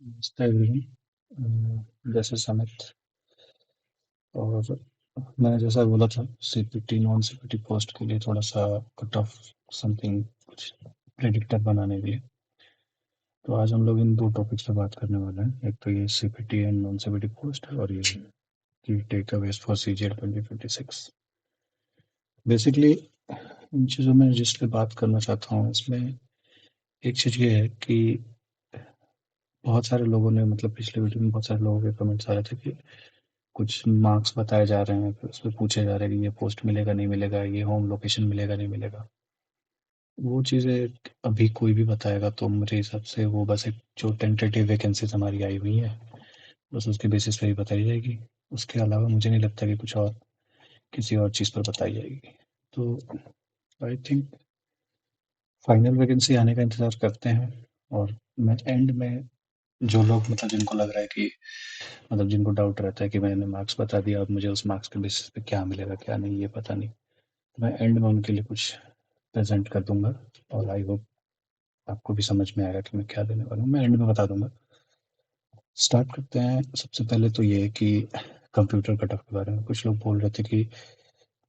नमस्ते एवरीवन। जैसे समित और मैंने जैसा बोला था सीपीटी नॉन सीपीटी पोस्ट के लिए थोड़ा सा कट ऑफ समथिंग कुछ प्रेडिक्टर बनाने के लिए। तो आज हम लोग इन दो टॉपिक्स पे बात करने वाले हैं। एक तो ये CPT and non CPT post और ये key takeaways for CGL 2026। Basically इन चीज़ों में जिस पे बात करना चाहता हूँ इसमें एक चीज़ ये है कि बहुत सारे लोगों ने मतलब पिछले वीडियो में बहुत सारे लोगों के कमेंट्स आ रहे थे कि कुछ मार्क्स बताए जा रहे हैं, फिर उसमें पूछे जा रहे हैं कि ये पोस्ट मिलेगा नहीं मिलेगा, ये होम लोकेशन मिलेगा नहीं मिलेगा। वो चीज़ें अभी कोई भी बताएगा तो मेरे हिसाब से वो बस एक जो टेंटेटिव वैकेंसीज हमारी आई हुई है बस उसके बेसिस पे ही बताई जाएगी। उसके अलावा मुझे नहीं लगता कि कुछ और किसी और चीज़ पर बताई जाएगी। तो आई थिंक फाइनल वैकेंसी आने का इंतज़ार करते हैं। और मैं एंड में जो लोग मतलब जिनको लग रहा है कि मतलब जिनको डाउट रहता है कि मैंने मार्क्स बता दिया अब मुझे उस मार्क्स के बेसिस पे क्या मिलेगा क्या नहीं ये पता नहीं, मैं एंड में उनके लिए कुछ प्रेजेंट कर दूंगा। और आई होप आपको भी समझ में आएगा कि मैं क्या देने वाला हूँ, मैं एंड में बता दूंगा। स्टार्ट करते हैं। सबसे पहले तो ये है कि कंप्यूटर कट ऑफ के बारे में कुछ लोग बोल रहे थे कि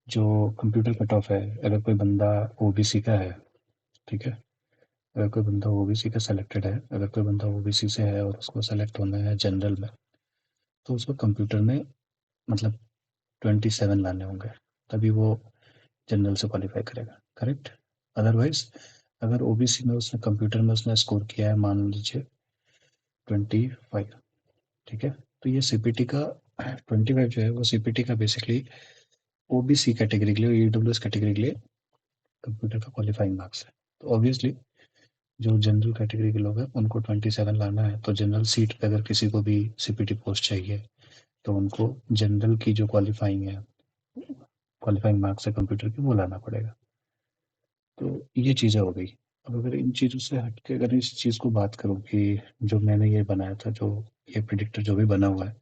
जो कंप्यूटर कट ऑफ है अगर कोई बंदा ओबीसी का है, ठीक है, अगर कोई बंदा ओबीसी का सेलेक्टेड है, अगर कोई बंदा ओबीसी से है और उसको सेलेक्ट होना है जनरल में, तो उसको कंप्यूटर में मतलब 27 लाने होंगे, तभी वो जनरल से क्वालिफाई करेगा, करेक्ट। अदरवाइज अगर ओबीसी में उसने कंप्यूटर में उसने स्कोर किया है मान लीजिए 25, ठीक है, तो ये सीपीटी का 25 जो है वो सीपीटी का बेसिकली ओबीसी कैटेगरी के लिए ईडब्ल्यूएस कैटेगरी के लिए कंप्यूटर का क्वालिफाइंग मार्क्स है। तो ऑब्वियसली जो जनरल कैटेगरी के लोग हैं उनको 27 लाना है, तो जनरल सीट पे अगर किसी को भी सीपीटी पोस्ट चाहिए तो उनको जनरल की जो क्वालिफाइंग मार्क्स है कंप्यूटर की वो लाना पड़ेगा। तो ये चीज़ें हो गई। अब अगर इन चीज़ों से हट के अगर इस चीज़ को बात करूँ कि जो मैंने ये बनाया था, जो ये प्रिडिक्टर जो भी बना हुआ है,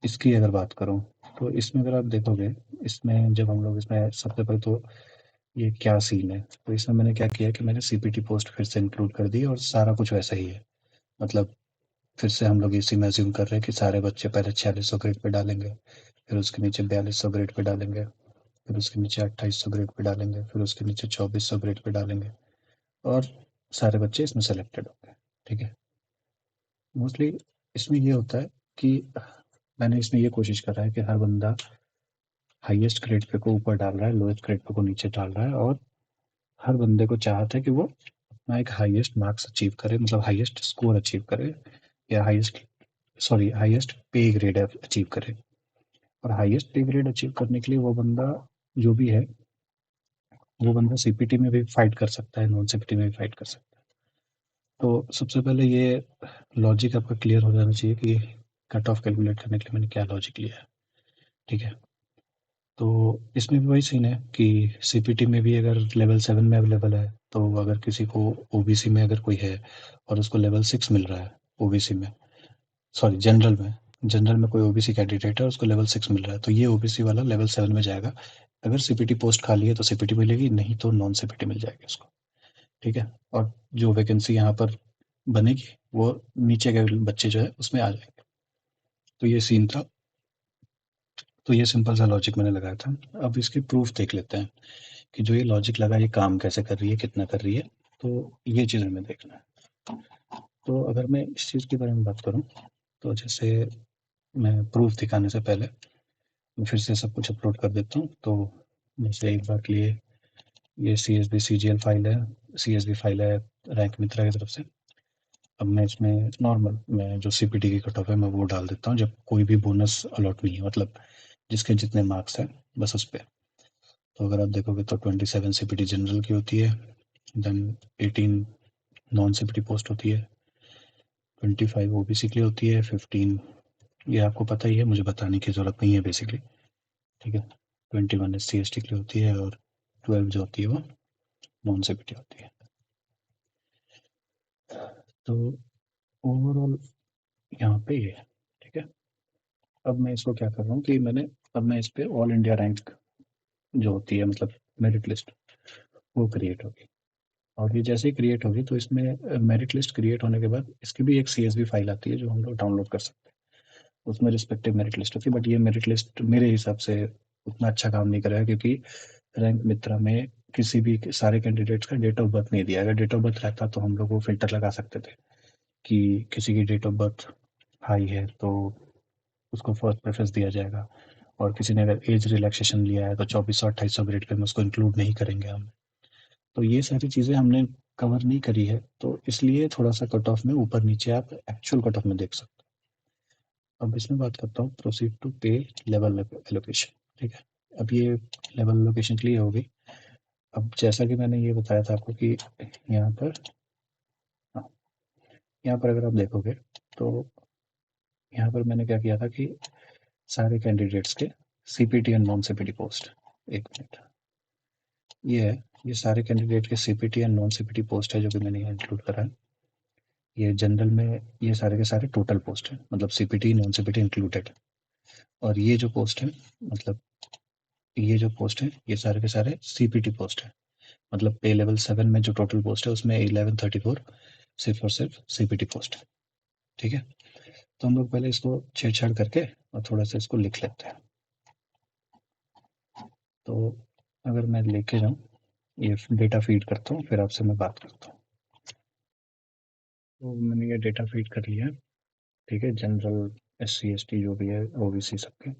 इसकी अगर बात करूँ तो इसमें अगर आप देखोगे, इसमें जब हम लोग इसमें सबसे पहले तो ये क्या सीन है, तो इसमें मैंने क्या किया कि मैंने सीपीटी पोस्ट फिर से इंक्लूड कर दी और सारा कुछ वैसा ही है। मतलब फिर से हम लोग इसी में अज्यूम कर रहे हैं कि सारे बच्चे पहले 4600 ग्रेड पे डालेंगे, फिर उसके नीचे 4200 ग्रेड पे डालेंगे, फिर उसके नीचे 2800 ग्रेड पे डालेंगे, फिर उसके नीचे 2400 ग्रेड पे डालेंगे और सारे बच्चे इसमें सेलेक्टेड होंगे, ठीक है। मोस्टली इसमें ये होता है कि मैंने इसमें ये कोशिश करा है कि हर बंदा हाईएस्ट ग्रेड पे को ऊपर डाल रहा है, लोएस्ट ग्रेड पे को नीचे डाल रहा है, और हर बंदे को चाहता है कि वो अपना एक हाईएस्ट मार्क्स अचीव करे, मतलब हाईएस्ट स्कोर अचीव करे, या हाईएस्ट पे ग्रेड अचीव करे। और हाईएस्ट पे ग्रेड अचीव करने के लिए वो बंदा जो भी है वो बंदा सीपीटी में भी फाइट कर सकता है, नॉन सीपीटी में भी फाइट कर सकता है। तो सबसे पहले ये लॉजिक आपका क्लियर हो जाना चाहिए कि कट ऑफ कैलकुलेट करने के लिए मैंने क्या लॉजिक लिया है, ठीक है। तो इसमें भी वही सीन है कि सीपीटी में भी अगर लेवल 7 में अवेलेबल है, तो अगर किसी को ओबीसी में अगर कोई है और उसको लेवल 6 मिल रहा है ओबीसी में, सॉरी जनरल में कोई ओबीसी कैंडिडेट है उसको लेवल 6 मिल रहा है, तो ये ओबीसी वाला लेवल 7 में जाएगा। अगर सीपीटी पोस्ट खाली है तो सीपीटी मिलेगी, नहीं तो नॉन सीपीटी मिल जाएगी उसको, ठीक है। और जो वैकेंसी यहाँ पर बनेगी वो नीचे के बच्चे जो है उसमें आ जाएंगे। तो ये सीन था। तो ये सिंपल सा लॉजिक मैंने लगाया था। अब इसके प्रूफ देख लेते हैं कि जो ये लॉजिक लगा ये काम कैसे कर रही है, कितना कर रही है। तो ये चीज़ हमें देखना है। तो अगर मैं इस चीज़ के बारे में बात करूँ, तो जैसे मैं प्रूफ दिखाने से पहले मैं फिर से सब कुछ अपलोड कर देता हूँ। तो जैसे एक बार के लिए ये CSV CGL फाइल है, CSV फाइल है रैंक मित्रा की तरफ से। अब मैं इसमें नॉर्मल मैं जो सीपीटी की कट ऑफ है मैं वो डाल देता हूँ, जब कोई भी बोनस अलॉट नहीं है, मतलब जिसके जितने मार्क्स हैं बस उस पर। तो अगर आप देखोगे तो 27 सीपीटी जनरल की होती है, देन 18 नॉन सीपीटी पोस्ट होती है, 25 ओबीसी की होती है, 15 ये आपको पता ही है, मुझे बताने की ज़रूरत नहीं है बेसिकली, ठीक है। 21 SC/ST की होती है और 12 जो होती है वो नॉन सीपीटी होती है। तो ओवरऑल यहाँ पे ये है, ठीक है। अब मैं इसको क्या कर रहा हूँ कि अब मैं इस पे ऑल इंडिया रैंक जो होती है मतलब मेरिट लिस्ट वो क्रिएट होगी। और ये जैसे ही क्रिएट होगी तो इसमें मेरिट लिस्ट क्रिएट होने के बाद इसकी भी एक CSV फाइल आती है जो हम लोग डाउनलोड कर सकते हैं। उसमें रिस्पेक्टिव मेरिट लिस्ट होती है, बट ये मेरिट लिस्ट मेरे हिसाब से उतना अच्छा काम नहीं करेगा, क्योंकि रैंक मित्रा में किसी भी सारे कैंडिडेट्स का डेट ऑफ बर्थ नहीं दिया। अगर डेट ऑफ बर्थ रहता तो हम लोग वो फिल्टर लगा सकते थे कि किसी की डेट ऑफ बर्थ हाई है तो उसको फर्स्ट प्रेफरेंस दिया जाएगा, और किसी ने अगर एज रिलैक्सेशन लिया है तो 2400 2800 ग्रेड में उसको इंक्लूड नहीं करेंगे हम। तो ये सारी चीज़ें हमने कवर नहीं करी है, तो इसलिए थोड़ा सा कट ऑफ में ऊपर नीचे आप एक्चुअल कट ऑफ में देख सकते हो। अब इसमें बात करता हूँ प्रोसीड टू पे लेवल एलोकेशन। ठीक है, अब ये लेवल एलोकेशन क्लियर हो गई। अब जैसा कि मैंने ये बताया था आपको कि यहाँ पर, हाँ, यहाँ पर अगर आप देखोगे तो यहाँ पर मैंने क्या किया था कि सारे कैंडिडेट्स के CPT and non CPT post, एक मिनट, ये है, ये सारे कैंडिडेट के CPT and non CPT post है जो कि मैंने यहाँ इंक्लूड करा है। ये जनरल में ये सारे के सारे टोटल पोस्ट हैं, मतलब CPT नॉन CPT इंक्लूडेड। और ये जो पोस्ट है, मतलब ये जो पोस्ट है ये सारे के सारे CPT पोस्ट है। मतलब पे लेवल 7 में जो टोटल पोस्ट है उसमें 1134 सिर्फ और सिर्फ CPT पोस्ट है। ठीक है, तो हम लोग पहले इसको छेड़छाड़ करके और थोड़ा सा इसको लिख लेते हैं। तो अगर मैं लेके जाऊँ, ये डेटा फीड करता हूँ, फिर आपसे मैं बात करता हूँ। तो मैंने ये डेटा फीड कर लिया है। ठीक है, जनरल, SC ST जो भी है, OBC सबके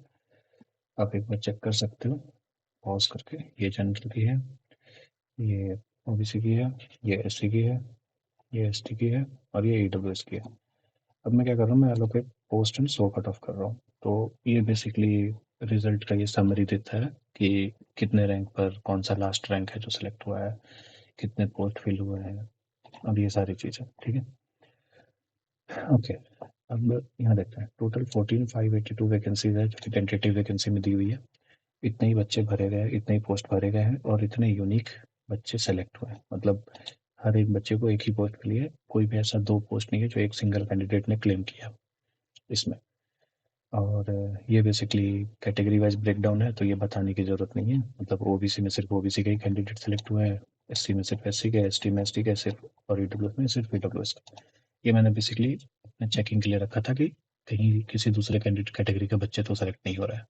आप एक बार चेक कर सकते हो पॉज करके। ये जनरल की है, ये OBC की है, ये SC की है, ये ST की है, और ये EWS की है। अब मैं क्या कर रहा हूँ, मैं allocate post and show cut off कर रहा हूँ। तो ये बेसिकली रिजल्ट का ये समरी देता है कि कितने रैंक पर कौन सा लास्ट रैंक है जो सिलेक्ट हुआ है, कितने पोस्ट फिल हुए हैं, अब ये सारी चीज़ें। ठीक है, ओके। अब यहाँ देखते हैं, टोटल 14582 वैकेंसीज है जो कि टेंटेटिव वैकेंसी में दी हुई है। इतने ही बच्चे भरे गए, इतने ही पोस्ट भरे गए हैं, और इतने यूनिक बच्चे सेलेक्ट हुए हैं। मतलब हर एक बच्चे को एक ही पोस्ट के लिए, कोई भी ऐसा दो पोस्ट नहीं है जो एक सिंगल कैंडिडेट ने क्लेम किया इसमें। और ये बेसिकली कैटेगरी वाइज ब्रेकडाउन है, तो ये बताने की ज़रूरत नहीं है। मतलब OBC में सिर्फ OBC के ही कैंडिडेट सेलेक्ट हुए हैं, SC में सिर्फ SC के, ST में ST के सिर्फ, और EWS में सिर्फ EWS का। ये मैंने बेसिकली अपने चेकिंग के लिए रखा था कि कहीं किसी दूसरे कैंडिडेट कैटेगरी के बच्चे तो सेलेक्ट नहीं हो रहा है।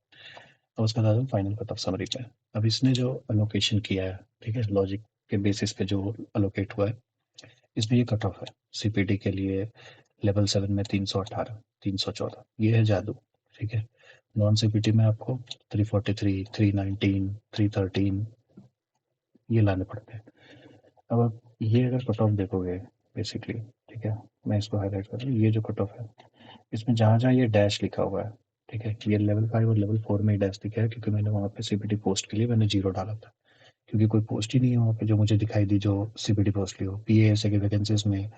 अब उसका बता दूँ फाइनल कट ऑफ समरी पे। अब इसने जो अलोकेशन किया है, ठीक है, लॉजिक के बेसिस पे जो अलोकेट हुआ है, इसमें ये कट ऑफ है। CPT के लिए लेवल 7 में 318, 314, ये है जादू। ठीक है, नॉन CPT में आपको 343, 319, 313 ये लाने पड़ते हैं। अब आप ये अगर कट ऑफ देखोगे बेसिकली, ठीक है, मैं इसको हाईलाइट कर रहा हूँ, ये जो कट ऑफ है इसमें जहाँ जहाँ ये डैश लिखा हुआ है, ठीक है, ये लेवल 5 और लेवल 4 में ही डैश दिखा है, क्योंकि मैंने वहाँ पे CPT पोस्ट के लिए मैंने 0 डाला था, क्योंकि कोई पोस्ट ही नहीं है वहाँ पे जो मुझे दिखाई दी जो CPT पोस्ट की हो। PASA की वैकेंसीज में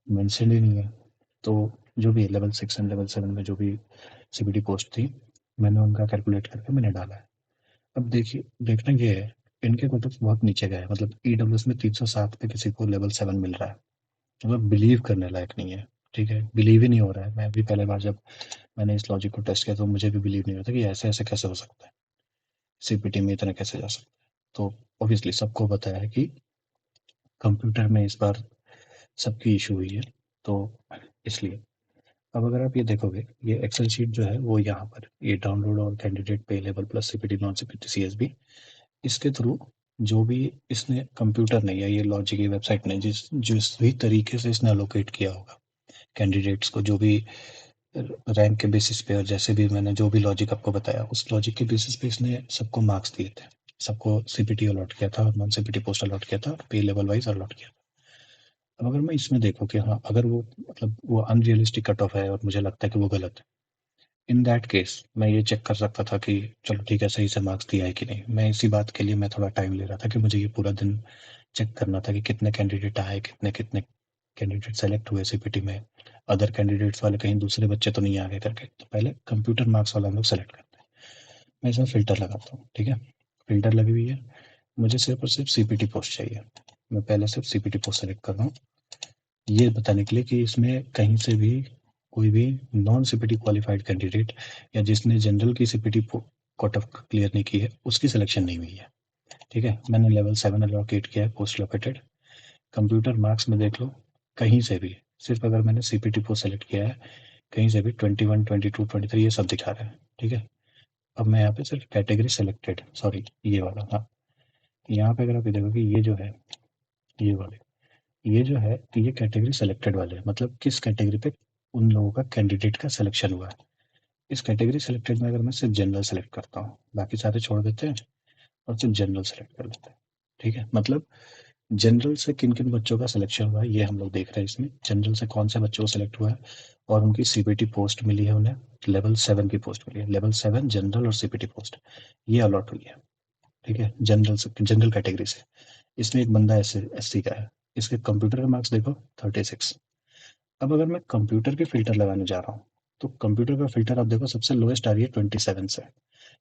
मेंशन ही नहीं है। तो जो भी लेवल 6 एंड लेवल 7 में जो भी CPT पोस्ट थी, मैंने उनका कैलकुलेट करके मैंने डाला है। अब देखिए, देखना ये है, इनके कट ऑफ बहुत नीचे गए हैं। मतलब EWS में 307 पे किसी को लेवल 7 मिल रहा है, मतलब बिलीव करने लायक नहीं है। ठीक है, बिलीव ही नहीं हो रहा है। मैं भी पहले बार जब मैंने इस लॉजिक को टेस्ट किया तो मुझे भी बिलीव नहीं होता कि ऐसे ऐसे कैसे हो सकता है, CPT में इतना कैसे जा सकता है। तो ऑब्वियसली सबको पता है कि कंप्यूटर में इस बार सबकी इशू हुई है, तो इसलिए। अब अगर आप ये देखोगे, ये एक्सेल शीट जो है वो यहाँ पर ये डाउनलोड और कैंडिडेट पे level plus CPT non CPT CSB, इसके थ्रू जो भी इसने कंप्यूटर ने या ये लॉजिक की वेबसाइट ने जिस भी तरीके से इसने अलोकेट किया होगा कैंडिडेट्स को, जो भी रैंक के बेसिस पे, और जैसे भी मैंने जो भी लॉजिक आपको बताया उस लॉजिक के बेसिस पे इसने सबको मार्क्स दिए थे। सबको CPT अलॉट किया था, नॉन CPT पोस्ट अलॉट किया था, पे लेवल वाइज अलॉट किया। अब अगर मैं इसमें देखूँ कि हाँ, अगर वो मतलब वो अनरियलिस्टिक कट ऑफ है और मुझे लगता है कि वो गलत है, इन दैट केस मैं ये चेक कर सकता था कि चलो ठीक है, सही से मार्क्स दिया है कि नहीं। मैं इसी बात के लिए मैं थोड़ा टाइम ले रहा था कि मुझे ये पूरा दिन चेक करना था कि कितने कैंडिडेट आए, कितने कितने कैंडिडेट सेलेक्ट हुए CPT में, अदर कैंडिडेट्स वाले कहीं दूसरे बच्चे तो नहीं आ गए करके। तो पहले कंप्यूटर मार्क्स वाला हम लोग सेलेक्ट करते हैं। मैं इसमें फ़िल्टर लगाता हूँ। ठीक है, फ़िल्टर लगी हुई है, मुझे सिर्फ और सिर्फ CPT पोस्ट चाहिए। मैं पहले सिर्फ CPT पोस्ट सेलेक्ट कर रहा हूँ, ये बताने के लिए कि इसमें कहीं से भी कोई भी नॉन CPT क्वालिफाइड कैंडिडेट या जिसने जनरल की CPT कट ऑफ क्लियर नहीं की है उसकी सिलेक्शन नहीं हुई है। ठीक है, मैंने लेवल 7 एलोकेट किया है, पोस्ट लोकेटेड। कंप्यूटर मार्क्स में देख लो, कहीं से भी, सिर्फ अगर मैंने सीपीटी को सेलेक्ट किया है, कहीं से भी 21, 22, 23 ये सब दिखा रहा है, ठीक है। अब मैं यहाँ पे सिर्फ कैटेगरी सेलेक्टेड, सॉरी ये वाला, हाँ, यहाँ पे अगर आप ये देखो कि ये जो है, ये वाले, ये जो है ये कैटेगरी सेलेक्टेड वाले हैं, मतलब किस कैटेगरी पे उन लोगों का कैंडिडेट का सिलेक्शन हुआ है। इस कैटेगरी सेलेक्टेड में अगर मैं सिर्फ जनरल सेलेक्ट करता हूँ, बाकी सारे छोड़ देते हैं और सिर्फ जनरल सेलेक्ट कर लेते हैं, ठीक है। मतलब जनरल से किन किन बच्चों का सिलेक्शन हुआ है ये हम लोग देख रहे हैं इसमें, जनरल से कौन से बच्चों को सिलेक्ट हुआ है और उनकी सीपीटी पोस्ट मिली है उन्हें, लेवल 7 की पोस्ट मिली है, लेवल 7 जनरल और सीपीटी पोस्ट ये अलॉट हुई है, ठीक है, जनरल से, जनरल कैटेगरी से। इसमें एक बंदा एससी का है, इसके कंप्यूटर के मार्क्स देखो 36। अब अगर मैं कंप्यूटर के फिल्टर लगाने जा रहा हूँ, तो कंप्यूटर का फिल्टर आप देखो सबसे लोएस्ट आ रही है 27 से,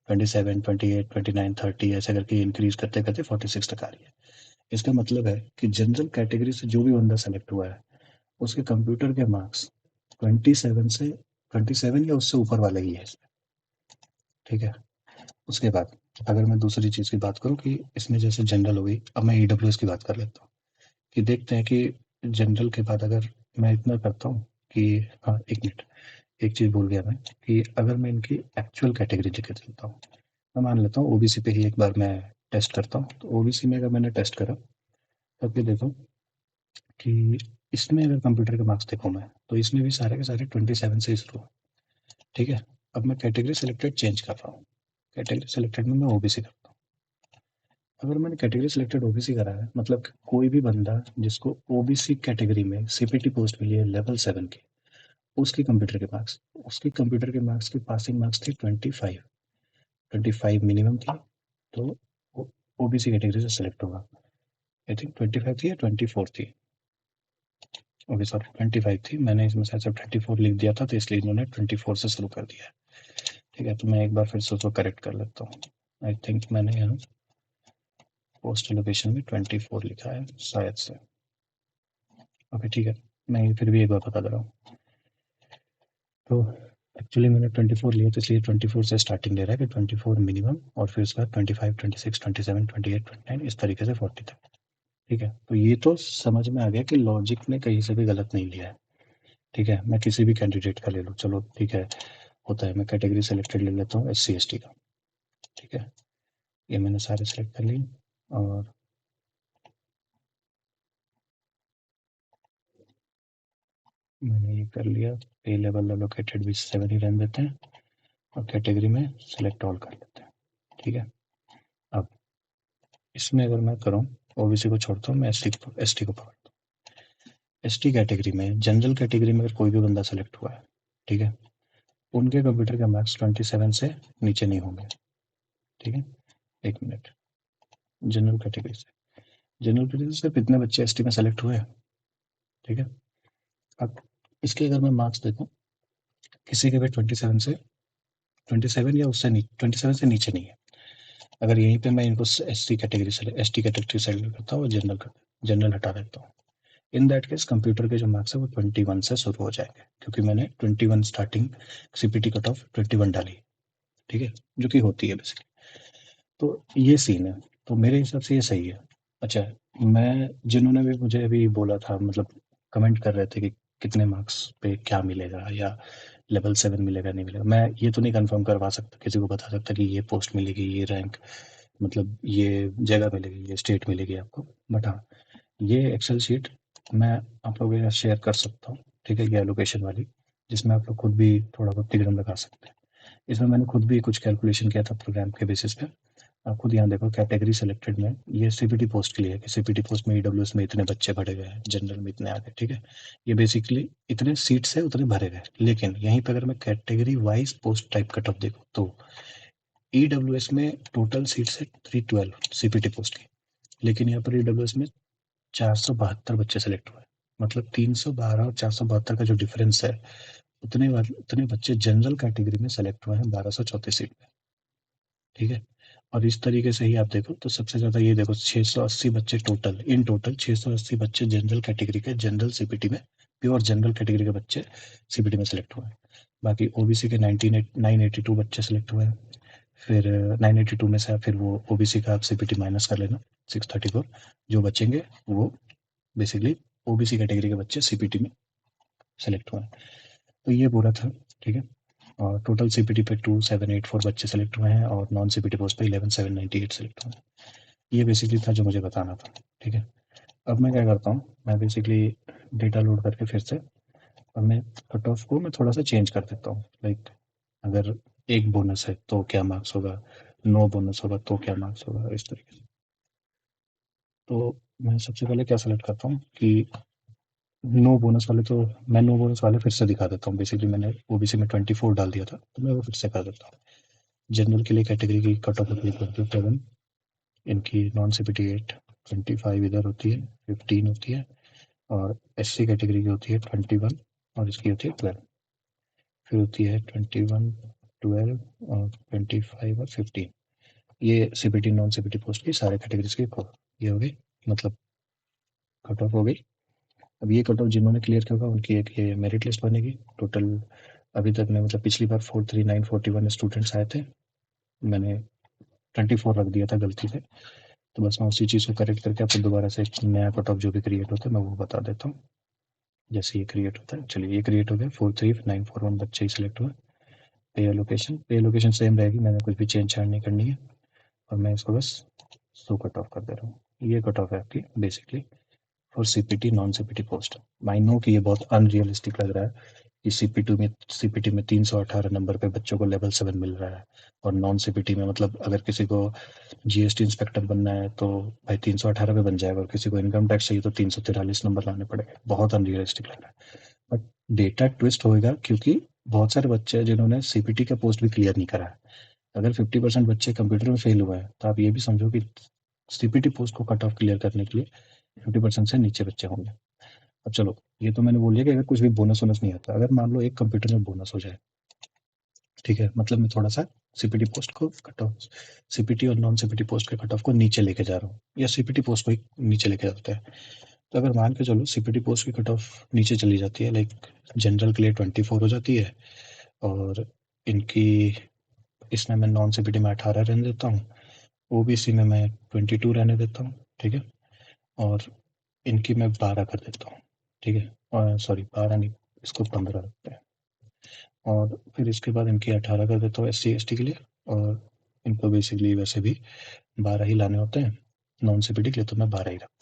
27, 28, 29, 30 ऐसे करके इंक्रीज करते करते 46 तक आ रही है। इसका मतलब है कि जनरल कैटेगरी से जो भी बंदा सेलेक्ट हुआ है उसके कंप्यूटर के मार्क्स 27 से 27 या उससे ऊपर वाला ही है इसमें, ठीक है। उसके बाद अगर मैं दूसरी चीज़ की बात करूँ कि इसमें जैसे जनरल हो गई, अब मैं ईडब्ल्यूएस की बात कर लेता हूँ कि देखते हैं कि जनरल के बाद अगर मैं इतना करता हूँ कि, हाँ एक मिनट, एक चीज़ भूल गया मैं, कि अगर मैं इनकी एक्चुअल कैटेगरी लेके चलता हूँ, मैं मान लेता हूँ ओबीसी पे ही एक बार मैं टेस्ट करता हूँ, तो ओबीसी में अगर मैंने टेस्ट करा, तब ये देखो कि इसमें अगर कंप्यूटर के मार्क्स देखूँ मैं, तो इसमें भी सारे के सारे 27 से ही शुरू है, ठीक है। अब मैं कैटेगरी सेलेक्टेड चेंज कर रहा हूँ, कैटेगरी सेलेक्टेड में मैं ओबीसी करता हूँ। अगर मैंने कैटेगरी सिलेक्टेड ओबीसी करा है, मतलब कि कोई भी बंदा जिसको ओबीसी कैटेगरी में सीपीटी पोस्ट मिली है लेवल 7 की, उसकी कंप्यूटर के मार्क्स, उसकी कंप्यूटर के मार्क्स की पासिंग मार्क्स थी 25, 25 मिनिमम थी, तो वो ओबीसी कैटेगरी से सिलेक्ट होगा। आई थिंक 25 थी या 24 थी, ओके सॉरी 25 थी, मैंने इसमें शायद से 24 लिख दिया था, तो इसलिए इन्होंने 24 से शुरू कर दिया है, ठीक है। तो मैं एक बार फिर से उसको करेक्ट कर लेता हूँ। आई थिंक मैंने यहाँ पोस्ट लोकेशन में 24 लिखा है शायद से, ओके ठीक है। मैं फिर भी एक बार बता दे रहा हूँ, तो एक्चुअली मैंने 24 लिया, तो इसलिए 24 से स्टार्टिंग ले रहा है कि 24 मिनिमम, और फिर उसके बाद 25, 26, 27, 28, 29 इस तरीके से 40 तक, ठीक है। तो ये तो समझ में आ गया कि लॉजिक ने कहीं से भी गलत नहीं लिया है, ठीक है। मैं किसी भी कैंडिडेट का ले लूँ, चलो ठीक है, होता है, मैं कैटेगरी सेलेक्टेड ले लेता हूँ SC ST का, ठीक है। ये मैंने सारे सेलेक्ट कर लिए, और मैंने ये कर लिया, पे लेवल एलोकेटेड भी 7 ही रहने देते हैं, और कैटेगरी में सेलेक्ट ऑल कर लेते हैं, ठीक है। अब इसमें अगर मैं करूँ, ओबीसी को छोड़ता हूँ, मैं एसटी को पकड़ता हूँ। एसटी कैटेगरी में, जनरल कैटेगरी में अगर कोई भी बंदा सेलेक्ट हुआ है, ठीक है, उनके कंप्यूटर के मार्क्स 27 से नीचे नहीं होंगे, ठीक है। एक मिनट, जनरल कैटेगरी से, जनरल कैटेगरी से सिर्फ इतने बच्चे एसटी में सेलेक्ट हुए हैं, ठीक है। अब इसके अगर मैं मार्क्स देखूँ, किसी के भी 27 से, 27 या उससे नीचे, 27 से नीचे नहीं है। अगर यहीं पे मैं इनको एसटी कैटेगरी सेलेक्ट करता हूँ और जनरल हटा देता हूँ, इन दैट केस कंप्यूटर के जो मार्क्स है वो 21 से शुरू हो जाएंगे, क्योंकि मैंने 21 स्टार्टिंग सीपीटी कट ऑफ 21 डाली, ठीक है, जो कि होती है बेसिकली। तो ये सीन है, तो मेरे हिसाब से ये सही है। अच्छा, मैं, जिन्होंने भी मुझे अभी बोला था, मतलब कमेंट कर रहे थे कि कितने मार्क्स पे क्या मिलेगा, या लेवल 7 मिलेगा नहीं मिलेगा, मैं ये तो नहीं कंफर्म करवा सकता, किसी को बता सकता कि ये पोस्ट मिलेगी, ये रैंक, मतलब ये जगह मिलेगी, ये स्टेट मिलेगी आपको, बट हाँ, ये एक्सेल शीट मैं आप लोगों के साथ शेयर कर सकता हूँ, ठीक है, ये एलोकेशन वाली, जिसमें आप लोग खुद भी थोड़ा बहुत तिगड़म लगा सकते हैं। इसमें मैंने खुद भी कुछ कैलकुलेशन किया था प्रोग्राम के बेसिस पे। आप खुद यहाँ देखो, कैटेगरी सेलेक्टेड में ये सीपीटी पोस्ट के लिए है कि सीपीटी पोस्ट में ईडब्ल्यूएस में इतने बच्चे भरे गए हैं, जनरल में इतने आ गए, ठीक है। ये बेसिकली इतने सीट्स है उतने भरे गए, लेकिन यहीं पर अगर मैं category wise post type cut off देखूँ, तो ईडब्ल्यूएस में टोटल सीट्स है 312 सीपीटी पोस्ट की, लेकिन यहाँ पर ईडब्ल्यूएस में 472 बच्चे सेलेक्ट हुए, मतलब 312 और 472 का जो डिफरेंस है, उतने बच्चे जनरल कैटेगरी में सेलेक्ट हुए हैं 1234 सीट में, ठीक है। और इस तरीके से ही आप देखो तो सबसे ज़्यादा ये देखो 680 बच्चे टोटल, इन टोटल 680 बच्चे जनरल कैटेगरी के, जनरल सीपीटी में, प्योर जनरल कैटेगरी के बच्चे सीपीटी में सेलेक्ट हुए हैं। बाकी ओबीसी के 982 बच्चे सेलेक्ट हुए हैं, फिर 982 में से फिर वो ओबीसी का आप सीपीटी माइनस कर लेना 634, जो बचेंगे वो बेसिकली ओबीसी कैटेगरी के बच्चे सीपीटी में सेलेक्ट हुए हैं। तो ये पूरा था, ठीक है। और टोटल सीपीटी पे 2784 बच्चे सेलेक्ट हुए हैं और नॉन सीपीटी पोस्ट पे 11798 सेलेक्ट हुए हैं। ये बेसिकली था जो मुझे बताना था, ठीक है। अब मैं क्या करता हूँ, मैं बेसिकली डेटा लोड करके फिर से अब मैं कट ऑफ को मैं थोड़ा सा चेंज कर देता हूँ। लाइक अगर एक बोनस है तो क्या मार्क्स होगा, नो बोनस होगा तो क्या मार्क्स होगा, इस तरीके से। तो मैं सबसे पहले क्या सेलेक्ट करता हूँ कि नो बोनस वाले, तो मैं नो बोनस वाले फिर से दिखा देता हूँ। बेसिकली मैंने ओबीसी में 24 डाल दिया था, तो मैं वो फिर से कर देता हूँ। जनरल के लिए कैटेगरी की कट ऑफ होती है 27, इनकी नॉन सीपीटी 8, 25 इधर होती है, 15 होती है, और एससी कैटेगरी की होती है 21 और इसकी होती है 12। फिर होती है 21, 12 और 25 और 15। ये सीपीटी नॉन सीपीटी पोस्ट की सारे कैटेगरीज की ये हो गई, मतलब कट ऑफ हो गई। अब ये कट ऑफ जिन्होंने क्लियर किया होगा उनकी एक ये मेरिट लिस्ट बनेगी। टोटल अभी तक में, मतलब पिछली बार 43941 स्टूडेंट्स आए थे, मैंने 24 रख दिया था गलती से। तो बस मैं उसी चीज़ को करेक्ट करके आपको दोबारा से एक नया कट ऑफ जो भी क्रिएट होता है मैं वो बता देता हूँ। जैसे ये क्रिएट होता है, चलिए ये क्रिएट हो गया, 43941 बच्चे ही सिलेक्ट हुए। पे लोकेशन सेम रहेगी, मैंने कुछ भी चेंज चार्ज नहीं करनी है, और मैं इसको बस शो कट ऑफ कर दे रहा हूँ। ये कट ऑफ है आपकी basically for CPT non CPT post. I know कि ये बहुत अनरियलिस्टिक लग रहा है कि सीपीटी में 318 नंबर पे बच्चों को लेवल 7 मिल रहा है, और नॉन सीपीटी में मतलब अगर किसी को जीएसटी इंस्पेक्टर बनना है तो भाई 318 पे बन जाएगा, और किसी को इनकम टैक्स चाहिए तो 343 नंबर लाने पड़ेगा। बहुत अनरियलिस्टिक लग रहा है। बट डेटा ट्विस्ट होएगा क्योंकि बहुत सारे बच्चे हैं जिन्होंने सीपीटी का पोस्ट भी क्लियर नहीं करा है। अगर 50% बच्चे कंप्यूटर में फेल हुए हैं तो आप ये भी समझो कि सीपीटी पोस्ट को कट ऑफ क्लियर करने के लिए 50% से नीचे बच्चे होंगे। अब चलो, ये तो मैंने बोल दिया कि अगर कुछ भी बोनस वोनस नहीं आता, अगर मान लो एक कंप्यूटर में बोनस हो जाए, ठीक है, मतलब मैं थोड़ा सा सीपीटी पोस्ट को कट ऑफ, सीपीटी और नॉन सीपीटी पोस्ट के कट ऑफ को नीचे लेके जा रहा हूँ, या सीपीटी पोस्ट को ही नीचे लेके जाते हैं। तो अगर मान के चलो सीपीटी पोस्ट की कट ऑफ नीचे चली जाती है, लाइक जनरल के लिए 24 हो जाती है, और इनकी इसमें मैं नॉन सीपीटी में 18 रहने देता हूँ, ओबीसी में मैं 22 रहने देता हूँ, ठीक है, और इनकी मैं 12 कर देता हूँ, ठीक है, और सॉरी 12 नहीं, इसको 15 रखते हैं। और फिर इसके बाद इनकी 18 कर देता हूँ एससी एसटी के लिए, और इनको बेसिकली वैसे भी 12 ही लाने होते हैं नॉन सीपीटी के लिए, तो मैं 12 ही रखता हूँ।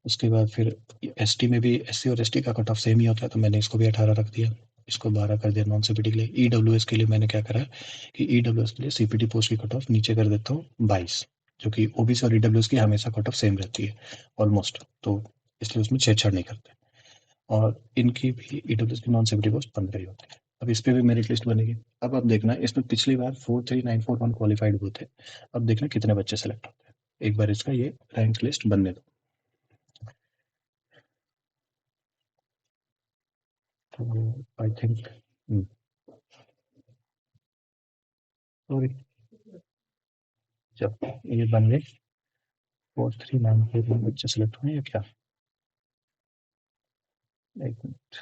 उसके बाद फिर एसटी में भी एससी और एसटी का कट ऑफ सेम ही होता है, तो मैंने इसको भी 18 रख दिया, इसको 12 कर दिया नॉन सीपीटी के लिए। ईडब्ल्यूएस के लिए मैंने क्या करा है कि ईडब्ल्यूएस के लिए सीपीटी पोस्ट की कट ऑफ नीचे कर देता हूँ 22, जो कि ओबीसी और ईडब्ल्यूएस की हमेशा कट ऑफ सेम रहती है ऑलमोस्ट, तो इसलिए उसमें छेड़छाड़ नहीं करते। और इनकी भी ईडब्ल्यूएस की नॉन सीपीटी पोस्ट 15 ही होती है। अब इस पे भी मेरिट लिस्ट बनेगी। अब आप देखना, इसमें पिछली बार 43941 क्वालिफाइड हुए थे, अब देखना कितने बच्चे सेलेक्ट होते हैं। एक बार इसका ये रैंक लिस्ट बनने दो। तो आई थिंक, सॉरी, जब ये बन गए 43941 बच्चे सेलेक्ट हुए या क्या, एक मिनट,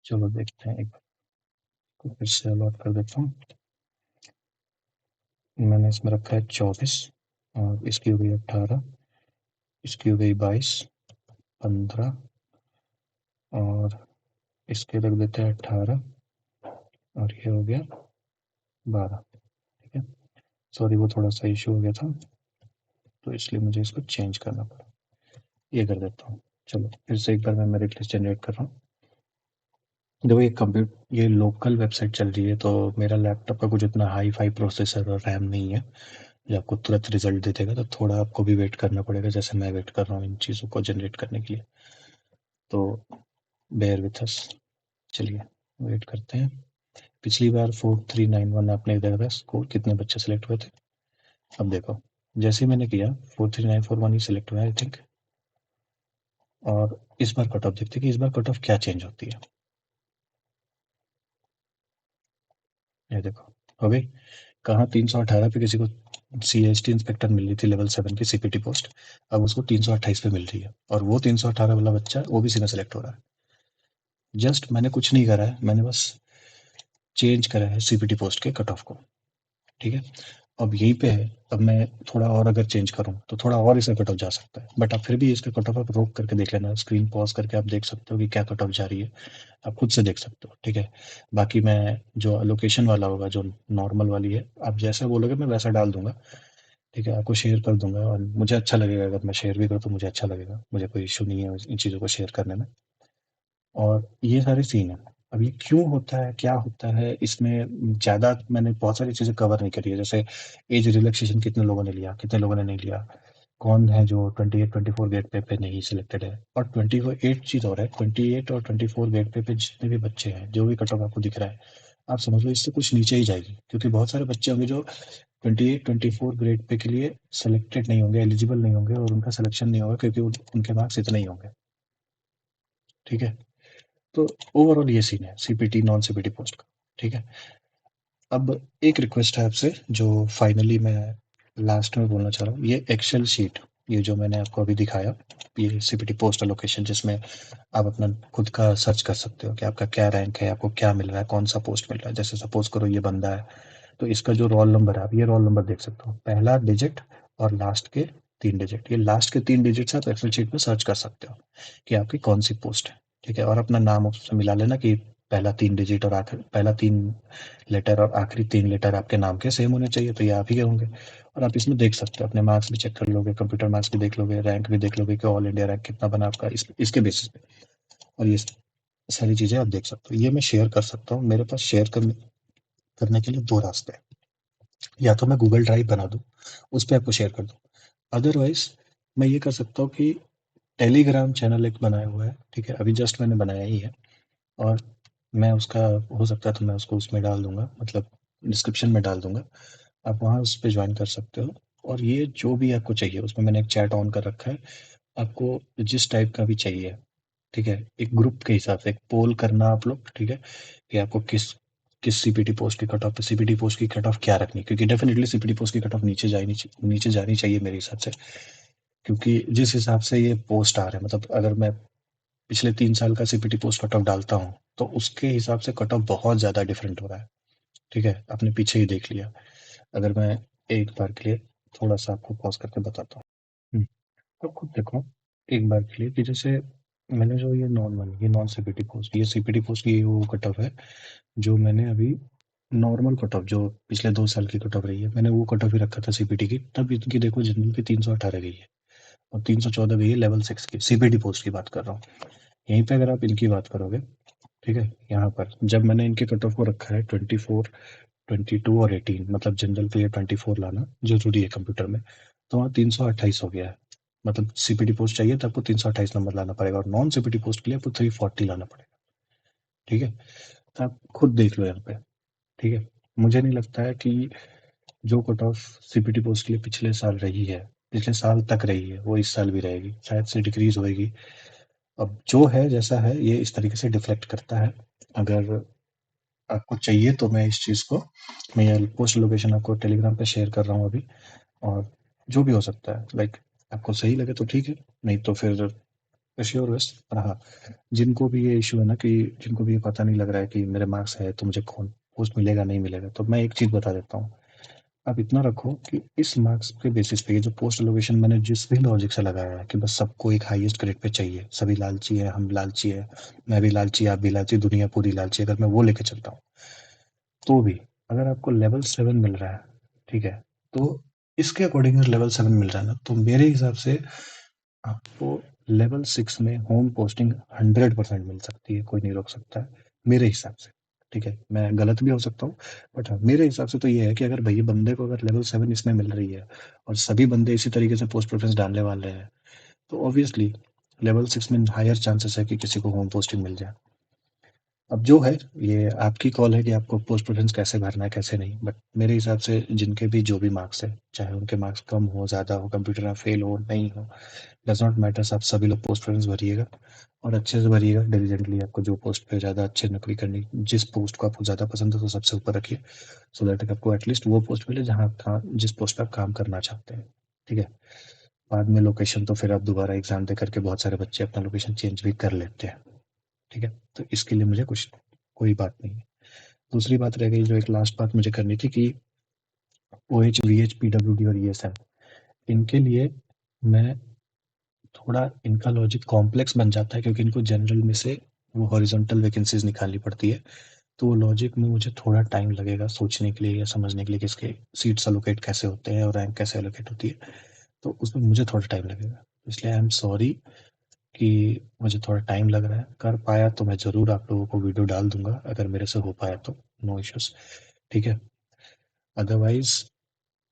चलो देखते हैं एक बार को फिर से अलॉट कर देता हूँ। मैंने इसमें रखा है 24, और इसकी हो गई 18, इसकी हो गई 22, 15, और इसके रख देते हैं 18, और ये हो गया 12, ठीक है। सॉरी, वो थोड़ा सा इशू हो गया था, तो इसलिए मुझे इसको चेंज करना पड़ा। ये कर देता हूँ। चलो फिर से एक बार मैं मेरिट लिस्ट जनरेट कर रहा हूँ। देखो ये लोकल वेबसाइट चल रही है, तो मेरा लैपटॉप का कुछ इतना हाई फाई प्रोसेसर और रैम नहीं है जो आपको तुरंत रिजल्ट दे देगा, तो थोड़ा आपको भी वेट करना पड़ेगा, जैसे मैं वेट कर रहा हूँ इन चीज़ों को जनरेट करने के लिए। तो बेयर विथ अस, चलिए वेट करते हैं। पिछली बार 4391 आपने देखा था स्कोर, कितने बच्चे सेलेक्ट हुए थे। अब देखो, जैसे ही मैंने किया 43941 ही सिलेक्ट हुआ आई थिंक। और इस बार कट ऑफ देखते हैं कि इस बार कट ऑफ क्या चेंज होती है। ये देखो, हो गई। कहाँ 318 पे किसी को सीएसटी इंस्पेक्टर मिल रही थी लेवल 7 की सीपीटी पोस्ट, अब उसको 328 पे मिल रही है, और वो 318 वाला बच्चा ओबीसी में सेलेक्ट हो रहा है। जस्ट मैंने कुछ नहीं करा है, मैंने बस चेंज करा है सीपीटी पोस्ट के कट ऑफ को, ठीक है। अब यहीं पे है, अब मैं थोड़ा और अगर चेंज करूँ तो थोड़ा और इसका कट ऑफ जा सकता है, बट आप फिर भी इसका कट ऑफ आप रोक करके देख लेना, स्क्रीन पॉज करके आप देख सकते हो कि क्या कट ऑफ जा रही है, आप खुद से देख सकते हो, ठीक है। बाकी मैं जो लोकेशन वाला होगा, जो नॉर्मल वाली है, आप जैसा बोलोगे मैं वैसा डाल दूंगा, ठीक है, आपको शेयर कर दूंगा, और मुझे अच्छा लगेगा अगर मैं शेयर भी करूँ तो मुझे अच्छा लगेगा, मुझे कोई इशू नहीं है इन चीज़ों को शेयर करने में। और ये सारे सीन है। अब ये क्यों होता है, क्या होता है, इसमें ज़्यादा मैंने बहुत सारी चीज़ें कवर नहीं करी है, जैसे एज रिलैक्सेशन कितने लोगों ने लिया, कितने लोगों ने नहीं लिया, कौन है जो 28-24 गेट पे नहीं सिलेक्टेड है, और 28 एक चीज़ और है, 28 और 24 गेट पे जितने भी बच्चे हैं, जो भी कट ऑफ आपको दिख रहा है, आप समझ लो इससे कुछ नीचे ही जाएगी, क्योंकि बहुत सारे बच्चे होंगे जो 28-24 ग्रेड पे के लिए सेलेक्टेड नहीं होंगे, एलिजिबल नहीं होंगे, और उनका सिलेक्शन नहीं होगा क्योंकि उनके मार्क्स इतने ही होंगे, ठीक है। तो ओवरऑल ये सीन है सीपीटी नॉन सीपीटी पोस्ट का, ठीक है। अब एक रिक्वेस्ट है आपसे, जो फाइनली मैं लास्ट में बोलना चाह रहा हूँ, ये एक्सेल शीट, ये जो मैंने आपको अभी दिखाया, ये सीपीटी पोस्ट लोकेशन, जिसमें आप अपना खुद का सर्च कर सकते हो कि आपका क्या रैंक है, आपको क्या मिल रहा है, कौन सा पोस्ट मिल रहा है। जैसे सपोज करो ये बंदा है, तो इसका जो रोल नंबर है, आप ये रोल नंबर देख सकते हो, पहला डिजिट और लास्ट के 3 डिजिट, ये लास्ट के 3 डिजिट से आप एक्सेल शीट में सर्च कर सकते हो कि आपकी कौन सी पोस्ट है, ठीक है। और अपना नाम उससे मिला लेना कि पहला 3 डिजिट और आखिर पहला 3 लेटर और आखिरी 3 लेटर आपके नाम के सेम होने चाहिए, तो ये आप ही के होंगे। और आप इसमें देख सकते हो, अपने मार्क्स भी चेक कर लोगे, कंप्यूटर मार्क्स भी देख लोगे, रैंक भी देख लोगे कि ऑल इंडिया रैंक कितना बना आपका, इसके बेसिस पे। और ये सारी चीज़ें आप देख सकते हो, ये मैं शेयर कर सकता हूँ, मेरे पास शेयर करने के लिए दो रास्ते हैं, या तो मैं गूगल ड्राइव बना दूँ, उस पे आपको शेयर कर दूँ, अदरवाइज़ मैं ये कर सकता हूँ कि टेलीग्राम चैनल एक बनाया हुआ है, ठीक है, अभी जस्ट मैंने बनाया ही है, और मैं उसका, हो सकता है तो मैं उसको उसमें डाल दूँगा, मतलब डिस्क्रिप्शन में डाल दूँगा, आप वहाँ उस पे जॉइन कर सकते हो। और ये जो भी आपको चाहिए, उसमें मैंने एक चैट ऑन कर रखा है, आपको जिस टाइप का भी चाहिए, ठीक है, एक ग्रुप के हिसाब से एक पोल करना आप लोग, ठीक है, कि आपको किस किस सीपीटी पोस्ट की कट ऑफ, सीपीटी पोस्ट की कट ऑफ क्या रखनी है, क्योंकि डेफिनेटली सीपीटी पोस्ट की कट ऑफ नीचे जानी चाहिए मेरे हिसाब से, क्योंकि जिस हिसाब से ये पोस्ट आ रहे हैं, मतलब अगर मैं पिछले 3 साल का सीपीटी पोस्ट कट ऑफ डालता हूँ, तो उसके हिसाब से कट ऑफ बहुत ज़्यादा डिफरेंट हो रहा है, ठीक है, आपने पीछे ही देख लिया। अगर मैं एक बार के लिए थोड़ा सा आपको पॉज करके बताता हूँ। तो खुद देखो एक बार के लिए कि जैसे मैंने जो ये नॉन सीपीटी पोस्ट, ये सीपीटी पोस्ट की वो कट ऑफ है, जो मैंने अभी नॉर्मल कट ऑफ जो पिछले 2 साल की कट ऑफ रही है, मैंने वो कट ऑफ ही रखा था सीपीटी की, तब इनकी देखो जनरल की 318 गई है, और 314 गई है लेवल 6 की, सीपीटी पोस्ट की बात कर रहा हूँ। यहीं पे अगर आप इनकी बात करोगे, ठीक है, यहाँ पर जब मैंने इनके कट ऑफ को रखा है 24, 22 और 18, मतलब जनरल के लिए 24 लाना जरूरी है कंप्यूटर में, तो वहाँ 328 हो गया है, मतलब सीपीटी पोस्ट चाहिए तो आपको 328 नंबर लाना पड़ेगा, और नॉन सीपीटी पोस्ट के लिए आपको 340 लाना पड़ेगा, ठीक है। तो आप खुद देख लो यहाँ पे, ठीक है। मुझे नहीं लगता है कि जो कट ऑफ सीपीटी पोस्ट के लिए पिछले साल रही है, पिछले साल तक रही है, वो इस साल भी रहेगी, शायद से डिक्रीज होएगी। अब जो है जैसा है, ये इस तरीके से डिफ्लेक्ट करता है। अगर आपको चाहिए तो मैं इस चीज़ को, मैं ये पोस्ट लोकेशन आपको टेलीग्राम पे शेयर कर रहा हूँ अभी, और जो भी हो सकता है, लाइक आपको सही लगे तो ठीक है, नहीं तो फिर श्योर बस। पर हाँ, जिनको भी ये इशू है ना, कि जिनको भी ये पता नहीं लग रहा है कि मेरे मार्क्स है तो मुझे कौन पोस्ट मिलेगा नहीं मिलेगा, तो मैं एक चीज़ बता देता हूँ, आप इतना रखो कि इस मार्क्स के बेसिस पे ये जो पोस्ट लोकेशन मैंने जिस भी लॉजिक से लगाया है कि बस सबको एक हाईएस्ट ग्रेड पे चाहिए, सभी लालची है, हम लालची है, मैं भी लालची, आप भी लालची, दुनिया पूरी लालची, अगर मैं वो लेके चलता हूँ, तो भी अगर आपको लेवल 7 मिल रहा है, ठीक है, तो इसके अकॉर्डिंग अगर लेवल 7 मिल रहा है ना, तो मेरे हिसाब से आपको लेवल 6 में होम पोस्टिंग 100% मिल सकती है, कोई नहीं रोक सकता है मेरे हिसाब से, ठीक है, मैं गलत भी हो सकता हूँ, बट हाँ मेरे हिसाब से तो ये है कि अगर भैया बंदे को अगर लेवल 7 इसमें मिल रही है, और सभी बंदे इसी तरीके से पोस्ट प्रेफरेंस डालने वाले हैं, तो ऑब्वियसली लेवल 6 में हायर चांसेस है कि किसी को होम पोस्टिंग मिल जाए। अब जो है, ये आपकी कॉल है कि आपको पोस्ट प्रेफरेंस कैसे भरना है कैसे नहीं, बट मेरे हिसाब से जिनके भी जो भी मार्क्स है, चाहे उनके मार्क्स कम हो ज़्यादा हो, कंप्यूटर में फेल हो नहीं हो, डज नॉट मैटर्स, आप सभी लोग पोस्ट प्रेफरेंस भरिएगा, और अच्छे से भरिएगा डिलीजेंटली, आपको जो पोस्ट पे ज़्यादा अच्छे नौकरी करनी, जिस पोस्ट को आपको ज़्यादा पसंद है तो सबसे ऊपर रखिए, सो दैट आपको एटलीस्ट वो पोस्ट मिले जहाँ आप जिस पोस्ट पे आप काम करना चाहते हैं, ठीक है। बाद में लोकेशन तो फिर आप दोबारा एग्जाम दे करके बहुत सारे बच्चे अपना लोकेशन चेंज भी कर लेते हैं, ठीक है, तो इसके लिए मुझे कोई बात नहीं है। दूसरी बात रह गई, जो एक लास्ट बात मुझे करनी थी, कि OH, VH, PWD और ESM, इनके लिए मैं थोड़ा इनका लॉजिक कॉम्प्लेक्स बन जाता है क्योंकि इनको जनरल में से वो हॉरिजॉन्टल वैकेंसीज निकालनी पड़ती है। तो वो लॉजिक में मुझे थोड़ा टाइम लगेगा सोचने के लिए या समझने के लिए कि इसके सीट्स एलोकेट कैसे होते हैं और रैंक कैसे एलोकेट होती है। तो उसमें मुझे थोड़ा टाइम लगेगा, इसलिए आई एम सॉरी कि मुझे थोड़ा टाइम लग रहा है। कर पाया तो मैं ज़रूर आप लोगों को वीडियो डाल दूंगा, अगर मेरे से हो पाया तो। नो इश्यूज़, ठीक है। अदरवाइज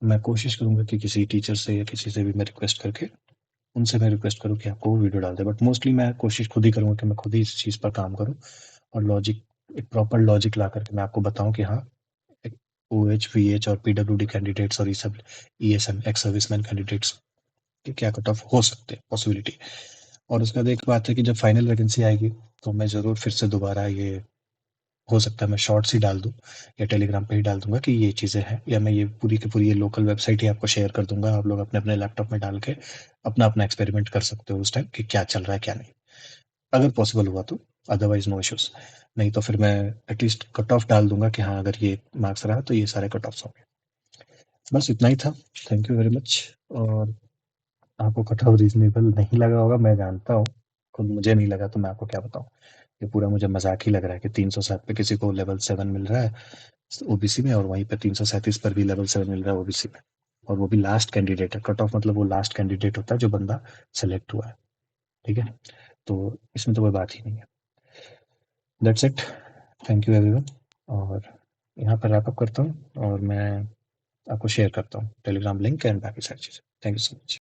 मैं कोशिश करूंगा कि किसी टीचर से या किसी से भी मैं रिक्वेस्ट करके उनसे मैं रिक्वेस्ट करूँ कि आपको वो वीडियो डाल दे, बट मोस्टली मैं कोशिश खुद ही करूँगा कि मैं खुद ही इस चीज़ पर काम करूँ और लॉजिक, एक प्रॉपर लॉजिक ला करके मैं आपको बताऊँ कि हाँ, OH, VH और PWD कैंडिडेट्स और ये सब ESM, एक्स सर्विसमैन कैंडिडेट्स के क्या कट ऑफ हो सकते हैं, पॉसिबिलिटी। और उसके बाद एक बात है कि जब फाइनल वैकेंसी आएगी तो मैं ज़रूर फिर से दोबारा ये, हो सकता है मैं शॉर्ट्स ही डाल दूँ या टेलीग्राम पे ही डाल दूंगा कि ये चीज़ें हैं, या मैं ये पूरी की पूरी ये लोकल वेबसाइट ही आपको शेयर कर दूंगा। आप लोग अपने अपने लैपटॉप में डाल के अपना अपना एक्सपेरिमेंट कर सकते हो उस टाइम कि क्या चल रहा है क्या नहीं, अगर पॉसिबल हुआ तो। अदरवाइज नो इश्यूज, नहीं तो फिर मैं एटलीस्ट कट ऑफ डाल दूंगा कि हाँ अगर ये मार्क्स रहा तो ये सारे कट ऑफ्स होंगे। बस इतना ही था। Thank you very much. और आपको कट ऑफ रीजनेबल नहीं लगा होगा, मैं जानता हूँ, खुद मुझे नहीं लगा तो मैं आपको क्या बताऊँ। ये पूरा मुझे मजाक ही लग रहा है कि 307 पे किसी को लेवल 7 मिल रहा है ओबीसी में, और वहीं पे 337 पर भी लेवल 7 मिल रहा है ओबीसी में, और वो भी लास्ट कैंडिडेट है। कट ऑफ मतलब वो लास्ट कैंडिडेट होता है जो बंदा सेलेक्ट हुआ है, ठीक है। तो इसमें तो कोई बात ही नहीं है। That's it, thank you everyone. और यहाँ पर रैप अप करता हूँ और मैं आपको शेयर करता हूँ टेलीग्राम लिंक एंड बाकी सारी चीज़ें। Thank you so much.